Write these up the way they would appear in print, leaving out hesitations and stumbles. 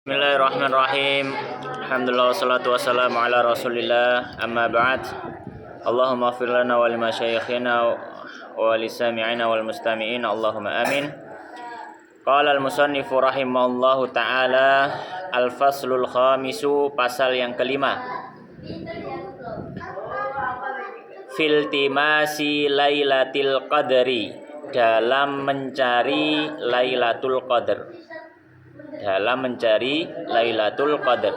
Bismillahirrahmanirrahim. Alhamdulillah wassalatu wassalamu ala Rasulillah. Amma ba'd. Allahumma ighfir lana wa limasyayikhina wa lisami'ina wal mustami'in. Allahumma amin. Qala al-musannifu rahimahullahu ta'ala al-faslul khamisu, pasal yang kelima. Filtimasi lailatul qadri, dalam mencari Lailatul Qadar. Dalam mencari Lailatul Qadar.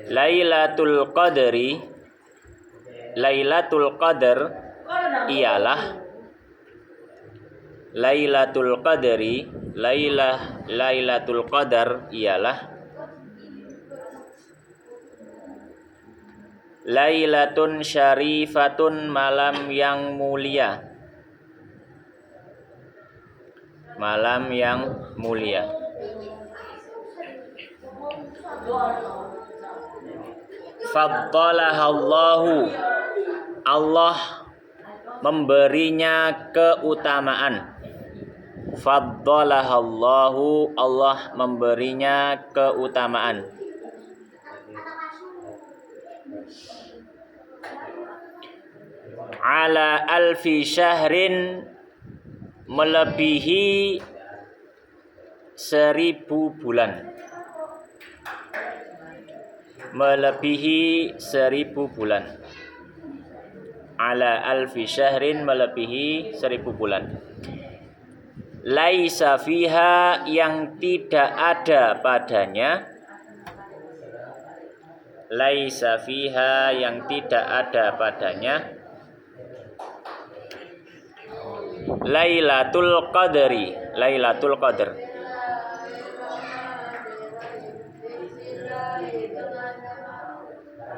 Lailatul Qadri, Lailatul Qadar ialah Lailatul Qadri, Lailatul Qadar ialah Lailatun syarifatun, malam yang mulia. Malam yang mulia. Faddalahallahu, Allah memberinya keutamaan. Faddalahallahu, Allah memberinya keutamaan. Ala alfi syahrin, melebihi 1000 bulan. Melebihi 1000 bulan. Ala alfi syahrin, melebihi 1000 bulan. Laisa fiha, yang tidak ada padanya. Laisa fiha, yang tidak ada padanya. Lailatul Qadri, Lailatul Qadar.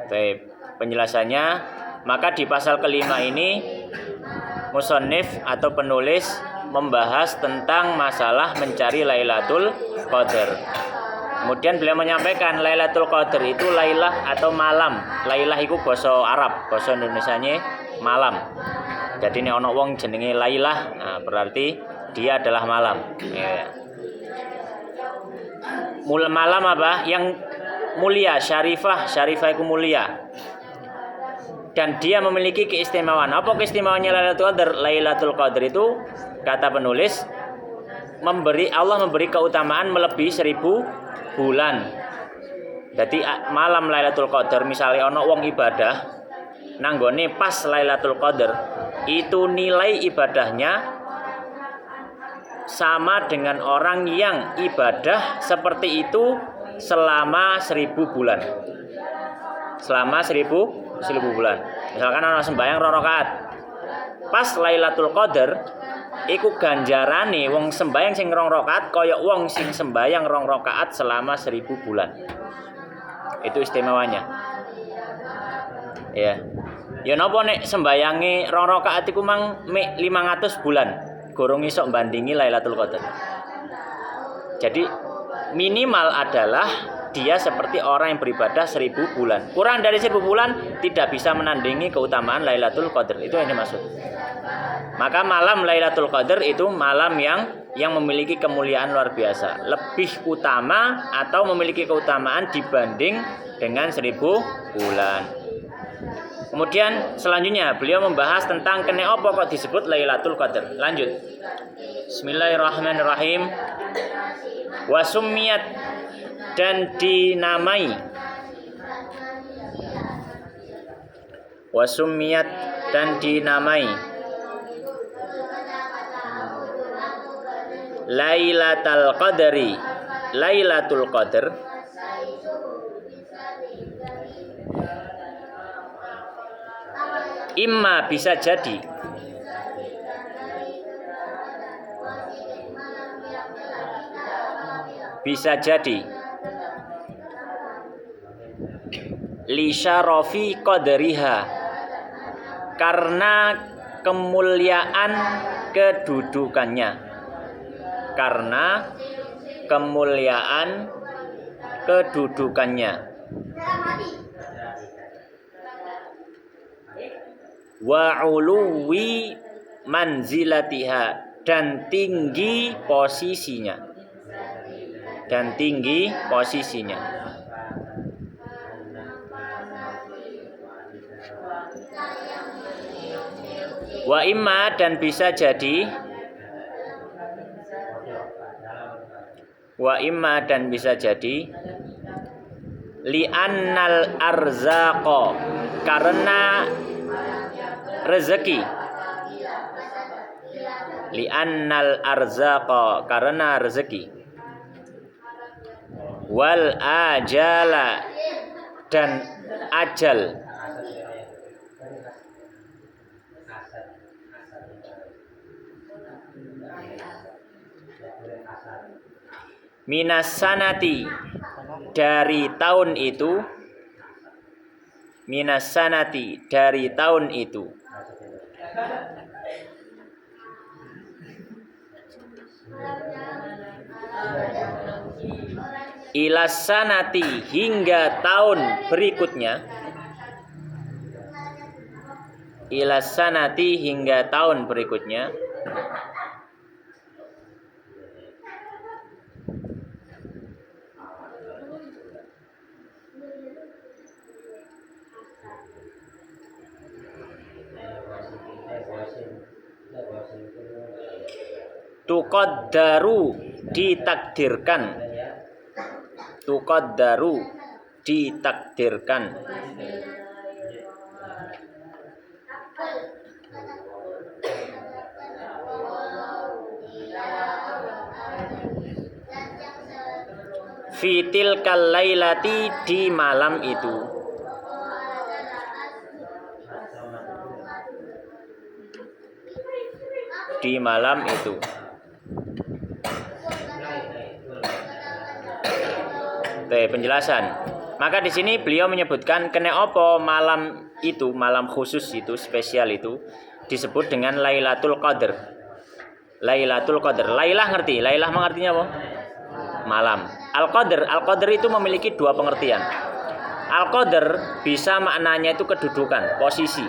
Baik, penjelasannya, maka di pasal kelima ini musannif atau penulis membahas tentang masalah mencari Lailatul Qadar. Kemudian beliau menyampaikan Lailatul Qadar itu lailah atau malam. Lailah itu bahasa Arab, bahasa Indonesianya malam. Jadi ini ono wong jenenge Lailah, nah, berarti dia adalah malam. Ya. Malam apa? Yang mulia, syarifah, syarifah itu mulia. Dan dia memiliki keistimewaan. Apa keistimewaannya Lailatul Qadar? Lailatul Qadar itu, kata penulis, Allah memberi keutamaan melebihi 1000 bulan. Jadi malam Lailatul Qadar, misalnya ono wong ibadah nanggone pas Lailatul Qadar, itu nilai ibadahnya sama dengan orang yang ibadah seperti itu selama 1000 bulan. Selama 1000 bulan. Misalkan orang sembahyang 2 rakaat. Pas Lailatul Qadar, iku ganjarane wong sembahyang sing 2 rakaat kaya wong sing sembahyang 2 rakaat selama 1000 bulan. Itu istimewanya. Ya. Ya napa nek sembayange 2 rakaat iku mang mek 500 bulan, gorong iso bandingi Lailatul Qadar. Jadi minimal adalah dia seperti orang yang beribadah 1000 bulan. Kurang dari 1000 bulan tidak bisa menandingi keutamaan Lailatul Qadar. Itu yang dimaksud. Maka malam Lailatul Qadar itu malam yang memiliki kemuliaan luar biasa, lebih utama atau memiliki keutamaan dibanding dengan 1000 bulan. Kemudian selanjutnya beliau membahas tentang kenapa kok disebut Lailatul Qadar. Lanjut. Bismillahirrahmanirrahim. Wasumiyat, dan dinamai. Wasumiyat, dan dinamai Lailatul Qadri, Lailatul Qadar. Imma, bisa jadi, bisa jadi li syarafi qadriha, karena kemuliaan kedudukannya. Karena kemuliaan kedudukannya. Wa uluwi manzilatiha, dan tinggi posisinya. Dan tinggi posisinya. Wa imma, dan bisa jadi, wa imma, dan bisa jadi, li'annal arzaqa, karena rezeki, li'annal arzaqa, karena rezeki, wal ajala, dan ajal, minas sanati, dari tahun itu, minas sanati, dari tahun itu, ilas sanati, hingga tahun berikutnya, ilas sanati, hingga tahun berikutnya, tuqaddaru, ditakdirkan, tuqaddaru, ditakdirkan, fitil kalailati, di malam itu, di malam itu. Oke, penjelasan. Maka di sini beliau menyebutkan kena opo malam itu, malam khusus itu, spesial itu disebut dengan Lailatul Qadar. Lailatul Qadar. Lailah ngerti? Lailah mengartinya apa? Malam. Al-Qadar, Al-Qadar itu memiliki dua pengertian. Al-Qadar bisa maknanya itu kedudukan, posisi.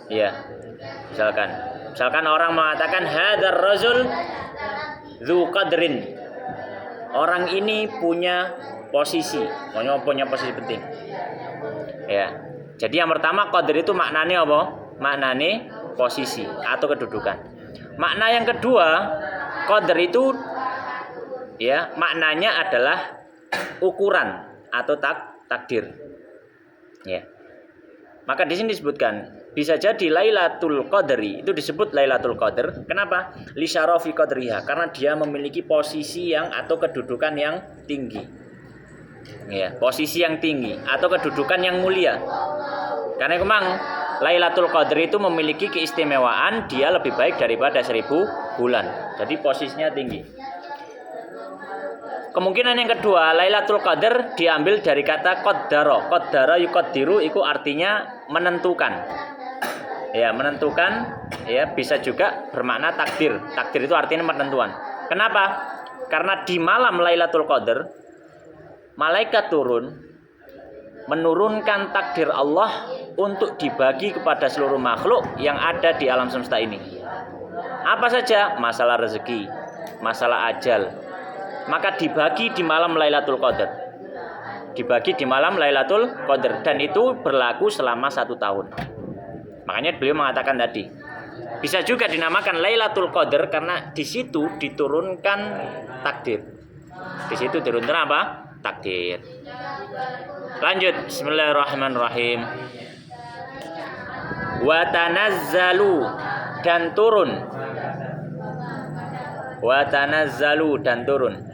Ya. Misalkan orang mengatakan hadzal rajul dzu qadrin. Orang ini punya posisi, punya posisi penting. Ya. Jadi yang pertama qadar itu maknanya apa? Maknanya posisi atau kedudukan. Makna yang kedua, qadar itu ya, maknanya adalah ukuran atau takdir. Ya. Maka di sini disebutkan bisa jadi Lailatul Qadri itu disebut Lailatul Qadar. Kenapa? Li syarafi qadriha, karena dia memiliki posisi yang atau kedudukan yang tinggi. Ya, posisi yang tinggi atau kedudukan yang mulia. Karena memang Lailatul Qadri itu memiliki keistimewaan, dia lebih baik daripada 1000 bulan. Jadi posisinya tinggi. Kemungkinan yang kedua, Lailatul Qadar diambil dari kata qaddara. Qaddara yuqaddiru itu artinya menentukan. Ya, menentukan, ya, bisa juga bermakna takdir. Takdir itu artinya penentuan. Kenapa? Karena di malam Lailatul Qadar malaikat turun menurunkan takdir Allah untuk dibagi kepada seluruh makhluk yang ada di alam semesta ini. Apa saja? Masalah rezeki, masalah ajal. Maka dibagi di malam Lailatul Qadar. Dibagi di malam Lailatul Qadar, dan itu berlaku selama 1 tahun. Makanya beliau mengatakan tadi, bisa juga dinamakan Lailatul Qadar karena di situ diturunkan takdir. Di situ diturunkan apa? Takdir. Lanjut, bismillahirrahmanirrahim. Wa tanazzalu, dan turun. Wa tanazzalu, dan turun.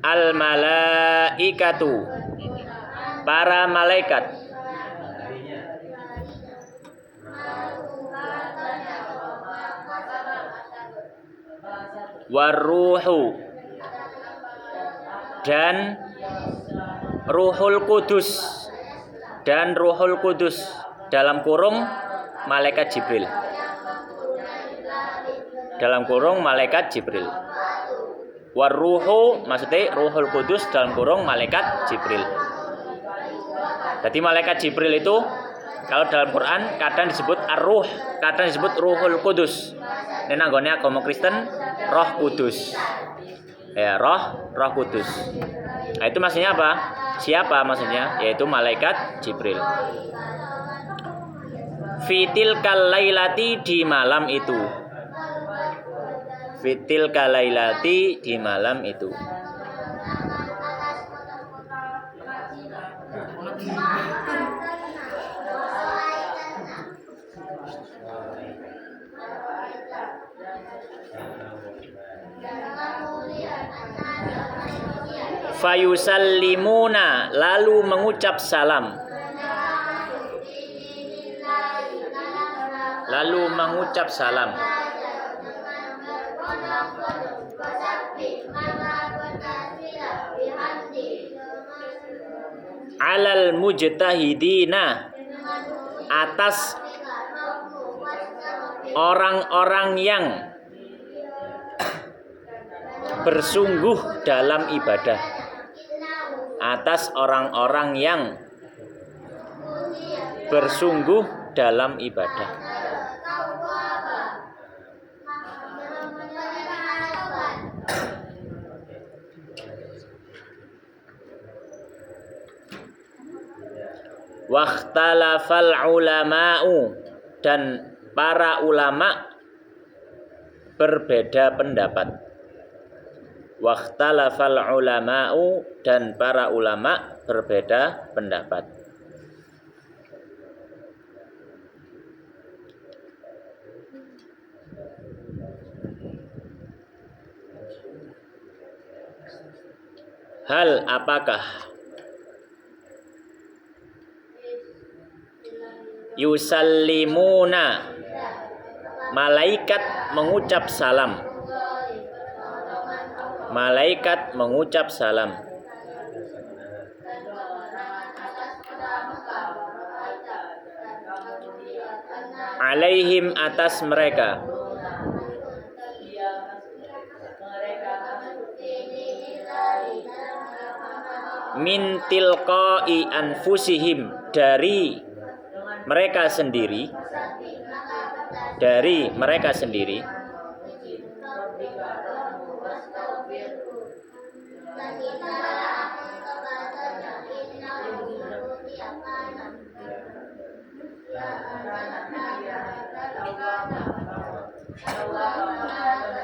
Al malaikatu, para malaikat. Waruhu, dan Ruhul Kudus, dan Ruhul Kudus dalam kurung malaikat Jibril. Dalam kurung malaikat Jibril. Waruhu maksudnya Ruhul Kudus dalam kurung malaikat Jibril. Jadi malaikat Jibril itu Kalau dalam Quran kadang disebut ar-ruh, kadang disebut ruhul kudus. Ini nanggone agama Kristen Roh Kudus. Ya, roh kudus. Nah, itu maksudnya apa? Siapa maksudnya? Yaitu malaikat Jibril. Fitil kalailati di malam itu. Fitil kalailati di malam itu. Fayusallimuna, lalu mengucap salam. Lalu mengucap salam. Alal mujtahidina, atas orang-orang yang bersungguh dalam ibadah. Atas orang-orang yang bersungguh dalam ibadah. Wakhtalafal ulama'u, dan para ulama berbeda pendapat. Wakhtalafal ulama'u, dan para ulama berbeda pendapat. Hal apakah yusallimuna, malaikat mengucap salam. Malaikat mengucap salam. Alaihim, atas mereka. Min tilqai anfusihim, dari mereka sendiri. Dari mereka sendiri.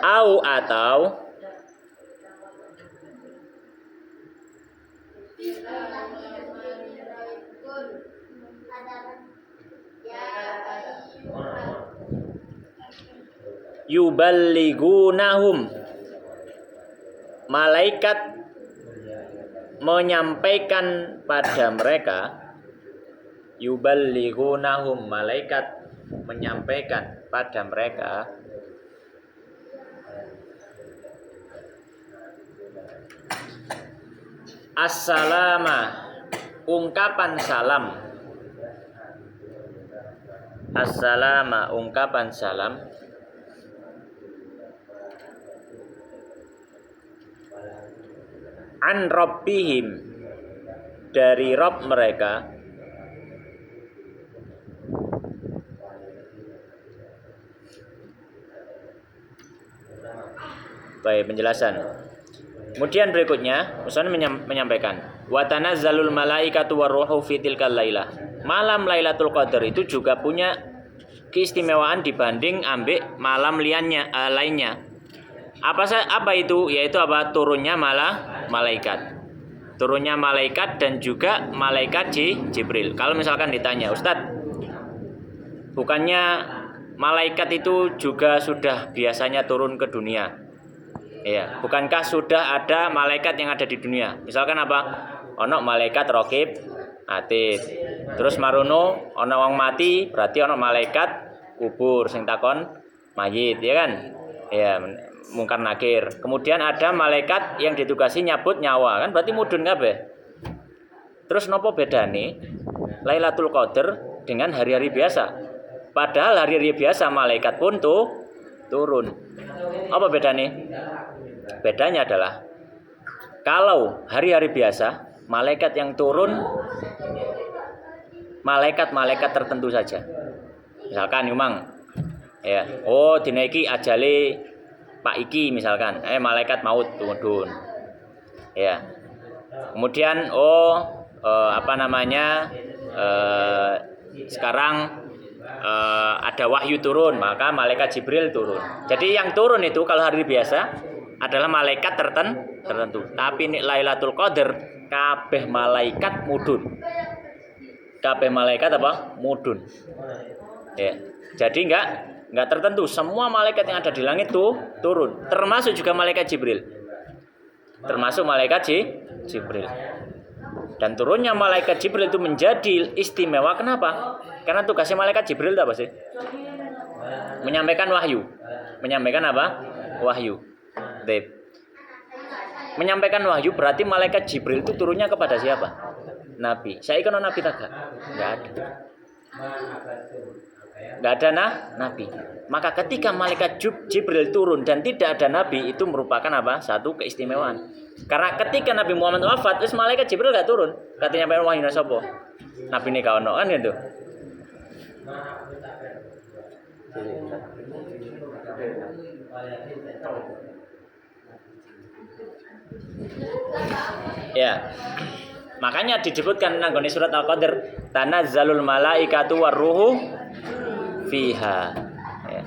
Au, atau yuballigunahum, malaikat menyampaikan pada mereka. Yuballigunahum, malaikat menyampaikan pada mereka. Assalama, ungkapan salam. Assalama, ungkapan salam. An rabbihim, dari Rabb mereka. Baik, penjelasan. Kemudian berikutnya musannif menyampaikan wa tanazzalul malaikatu warruhu fi tilkal lailah. Malam Lailatul Qadar itu juga punya keistimewaan dibanding ambek malam lainnya. Apa itu? Yaitu apa? Turunnya malaikat. Turunnya malaikat dan juga malaikat Jibril. Kalau misalkan ditanya, Ustadz, bukannya malaikat itu juga sudah biasanya turun ke dunia? Iya, bukankah sudah ada malaikat yang ada di dunia? Misalkan apa? Ono malaikat Raqib Atid. Terus marono ono wong mati, berarti ono malaikat kubur sing takon mayit, ya kan? Iya, Mungkar Nakir. Kemudian ada malaikat yang ditugasi nyabut nyawa, kan berarti mudun kabeh. Terus nopo bedane Lailatul Qadar dengan hari-hari biasa? Padahal hari-hari biasa malaikat pun turun. Apa bedanya? Bedanya adalah kalau hari-hari biasa malaikat yang turun malaikat-malaikat tertentu saja. Misalkan memang ya, oh dina iki ajale Pak iki misalkan, malaikat maut tumudun. Ya. Kemudian apa namanya? Sekarang ada wahyu turun, maka malaikat Jibril turun. Jadi yang turun itu kalau hari biasa adalah malaikat tertentu. Tapi ini Lailatul Qadar kabeh malaikat mudun. Kabeh malaikat apa? Mudun. Ya. Jadi enggak tertentu. Semua malaikat yang ada di langit itu turun, termasuk juga malaikat Jibril. Termasuk malaikat Jibril. Dan turunnya malaikat Jibril itu menjadi istimewa. Kenapa? Karena tugasnya malaikat Jibril itu apa sih? Menyampaikan wahyu. Menyampaikan apa? Wahyu. Menyampaikan wahyu berarti malaikat Jibril itu turunnya kepada siapa? Nabi. Saya kan nabi tak? Enggak ada. Enggak ada nabi. Maka ketika malaikat Jibril turun dan tidak ada nabi, itu merupakan apa? Satu keistimewaan. Karena ketika Nabi Muhammad wafat, terus malaikat Jibril enggak turun. Katanya pengen wahyu sapa? Nabi ini ka ono kan gitu. Ya. Makanya disebutkan nanggone surat Al-Qadar, tanazzalul malaikatu warruhu fiha. Ya.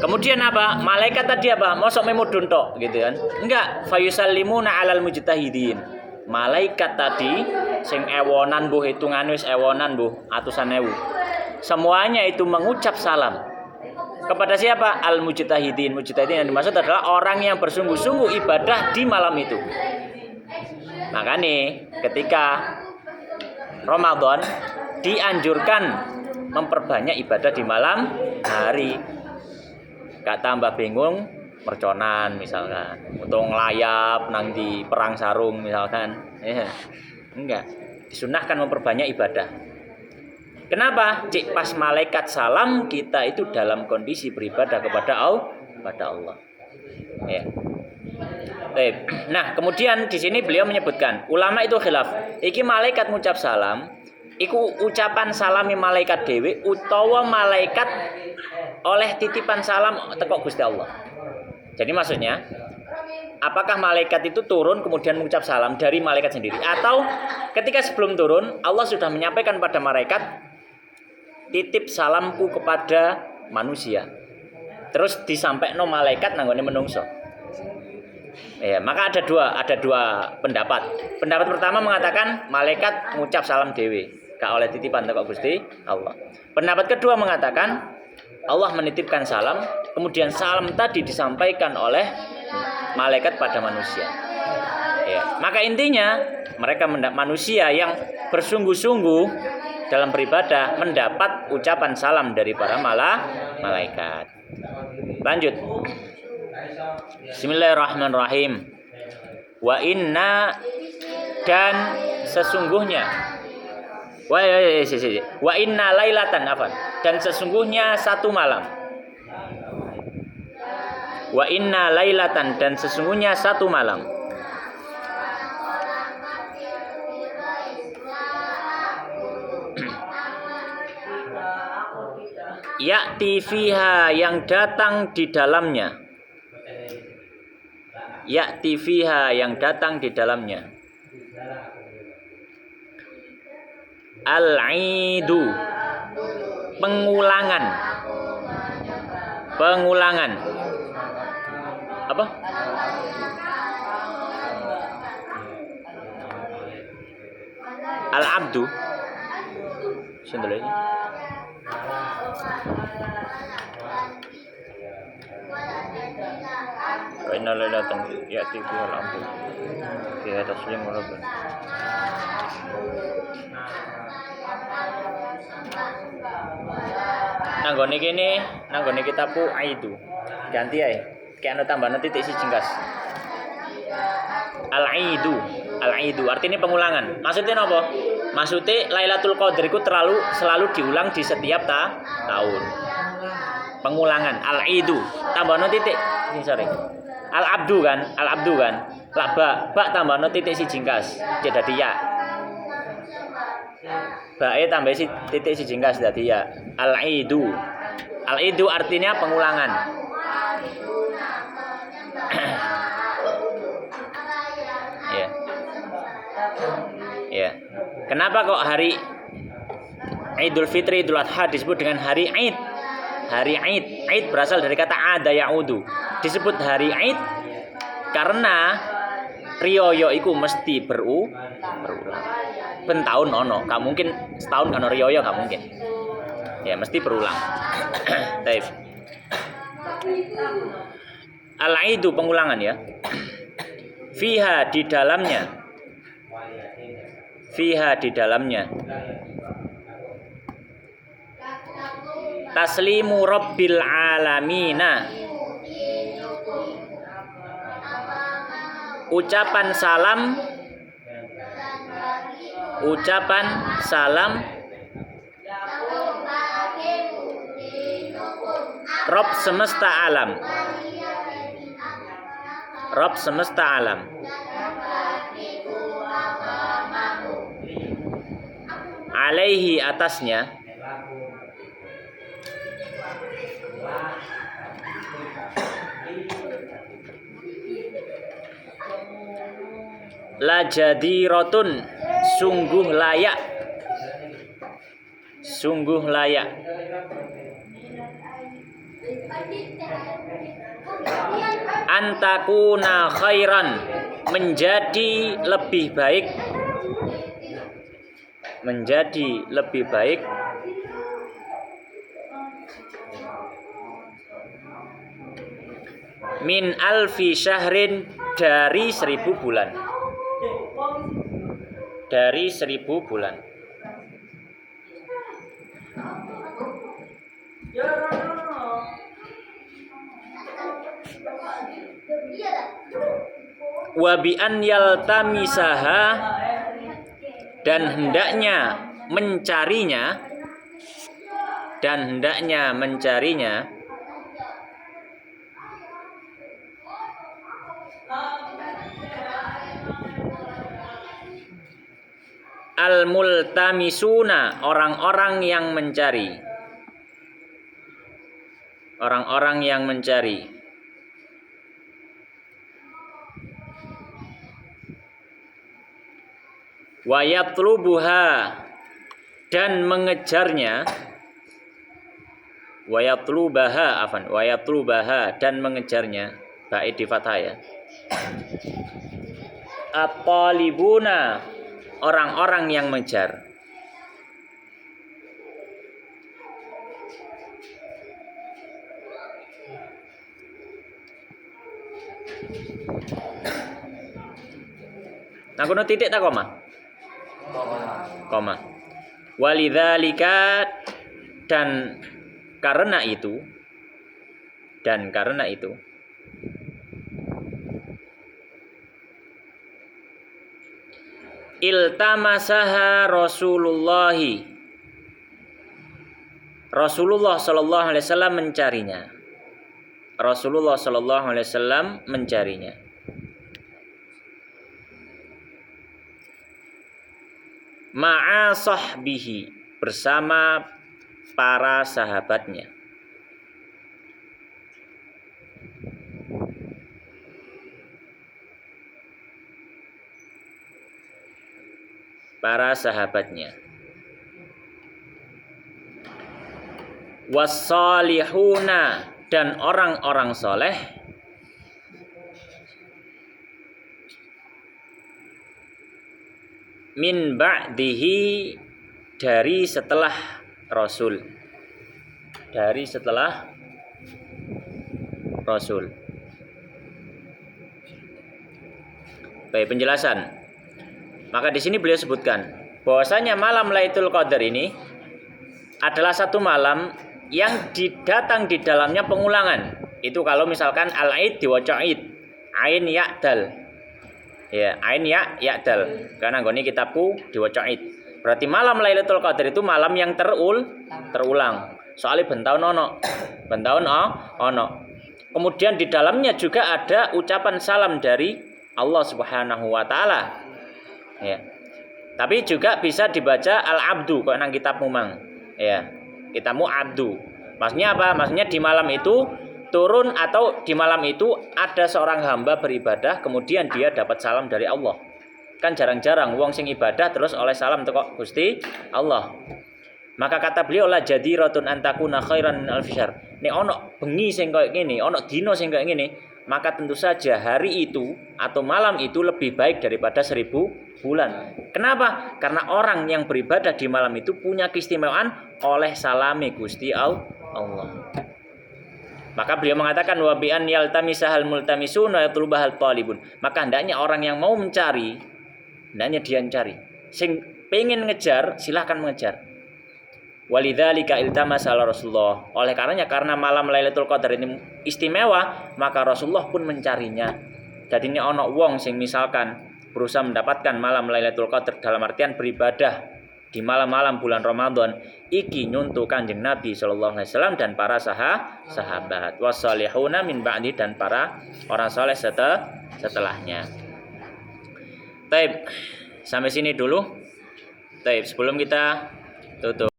Kemudian apa? Malaikat tadi apa? Mosok memudun tok gitu kan. Enggak, fayusallimuna 'alal mujtahidin. Malaikat tadi sing ewonan mbuh hitungane wis ewonan mbuh atusan ewu. Semuanya itu mengucap salam. Kepada siapa? Al-mujtahidin. Mujtahidin yang dimaksud adalah orang yang bersungguh-sungguh ibadah di malam itu. Makanya ketika Ramadan dianjurkan memperbanyak ibadah di malam hari. Gak tambah bingung merconan misalkan, untuk ngelayap nang di perang sarung misalkan. Enggak, disunahkan memperbanyak ibadah. Kenapa? Cik pas malaikat salam kita itu dalam kondisi beribadah kepada Allah. Ya. Nah, kemudian di sini beliau menyebutkan ulama itu khilaf. Iki malaikat ngucap salam, iku ucapan salami malaikat dewe utawa malaikat oleh titipan salam teko Gusti Allah. Jadi maksudnya, apakah malaikat itu turun kemudian mengucap salam dari malaikat sendiri, atau ketika sebelum turun Allah sudah menyampaikan pada malaikat titip salamku kepada manusia. Terus disampaikan malaikat nanggone menungso. Ya, maka ada dua pendapat. Pendapat pertama mengatakan malaikat mengucap salam dewe, gak oleh titipan teko Gusti Allah. Pendapat kedua mengatakan Allah menitipkan salam, kemudian salam tadi disampaikan oleh malaikat pada manusia. Ya, maka intinya mereka manusia yang bersungguh-sungguh dalam beribadah mendapat ucapan salam dari para malaikat. Lanjut. Bismillahirrahmanirrahim. Wa inna dan sesungguhnya. Wa inna lailatan afan. Dan sesungguhnya satu malam. Wa inna lailatan dan sesungguhnya satu malam. Ya'ti fiha yang datang di dalamnya. Ya'ti fiha yang datang di dalamnya. Al-aidu pengulangan. Apa? Al-abdu. Sendiri. Wa inna lailatan ya'ti fiha al-abdu. Fiha taslimu rabbana. Nanggone kitabku aidu. Ganti ae. Kayak ana tambahane titik siji jengkas. Al-aidu artinya pengulangan. Maksudnya apa? Maksudnya Lailatul Qadar itu selalu diulang di setiap tahun. Pengulangan al-aidu. Tambahane titik. Sorry. Al-abdu kan? Lah ba tambahane titik siji jengkas. Jadi ya. Bae tambah si titik si jingkas dadi ya. Al-idu. Al-idu artinya pengulangan. Ya. Ya. Kenapa kok hari Idul Fitri, Idul Adha disebut dengan hari Id? Hari Id. Id berasal dari kata ada ya'udu. Disebut hari Id karena riyoyo iku mesti berulang. Ben tahun ono, gak mungkin setahun kan riyoyo gak mungkin. Ya mesti berulang. Taib. Al-Idu pengulangan ya. Fiha di dalamnya. Fiha di dalamnya. Taslimu Rabbil Alamina. Ucapan salam Rob semesta alam. Rob semesta alam. Alaihi atasnya. La jadirotun sungguh layak. Sungguh layak. Antakuna khairan menjadi lebih baik. Menjadi lebih baik. Min alfi syahrin dari 1000 bulan. Dari 1000 bulan. Wa bi an yaltamisaha dan hendaknya mencarinya al-multamisuna orang-orang yang mencari. Orang-orang yang mencari. Wa yatlubuha dan mengejarnya. Wa yatlubaha dan mengejarnya. Bait di fathah ya. At-talibuna orang-orang yang mengejar. Nah, kuno titik tak koma? Koma. Walidzalika dan karena itu iltamasaha Rasulullah sallallahu alaihi wasallam mencarinya. Rasulullah sallallahu alaihi wasallam mencarinya. Ma'a sahbihi bersama para sahabatnya. Para sahabatnya. Was-salihuna dan orang-orang soleh. Min ba'dihi dari setelah Rasul. Dari setelah Rasul. Baik, penjelasan. Maka di sini beliau sebutkan bahwasanya malam Lailatul Qadar ini adalah satu malam yang didatang di dalamnya pengulangan. Itu kalau misalkan al-Aid diwaca Id, ain ya dal. Ya, ain ya dal. Karena nggone kitabku diwaca Id. Berarti malam Lailatul Qadar itu malam yang terulang. Soalnya bentaun ono. Kemudian di dalamnya juga ada ucapan salam dari Allah Subhanahu wa taala. Ya. Tapi juga bisa dibaca al-abdu kok nang kitabmu mang. Ya. Kitabmu abdu. Maksudnya apa? Maksudnya di malam itu turun atau di malam itu ada seorang hamba beribadah kemudian dia dapat salam dari Allah. Kan jarang-jarang wong sing ibadah terus oleh salam teko Gusti Allah. Maka kata beliau la jadiratun antakuna khairan min alfisar. Nek ono bengi sing koyo ngene, ono dina sing koyo ngene, maka tentu saja hari itu atau malam itu lebih baik daripada 1000 bulan. Kenapa? Karena orang yang beribadah di malam itu punya keistimewaan oleh salami Gusti Allah. Maka beliau mengatakan wa bi an yaltamisahal multamisun wa yatlubahal talibun. Maka hendaknya orang yang mau mencari, hendaknya dia mencari. Sing pengen ngejar, silahkan mengejar. Walidzalika iltamasa Rasulullah. Oleh karenanya karena malam Lailatul Qadar ini istimewa, maka Rasulullah pun mencarinya. Jadi ini ono wong sing misalkan berusaha mendapatkan malam Lailatul Qadar dalam artian beribadah di malam-malam bulan Ramadan, iki nyuntuh Kanjeng Nabi sallallahu alaihi wasallam dan para sahabat, wassalihuna min ba'di dan para orang saleh setelahnya. Taib, sampai sini dulu. Taib, sebelum kita tutup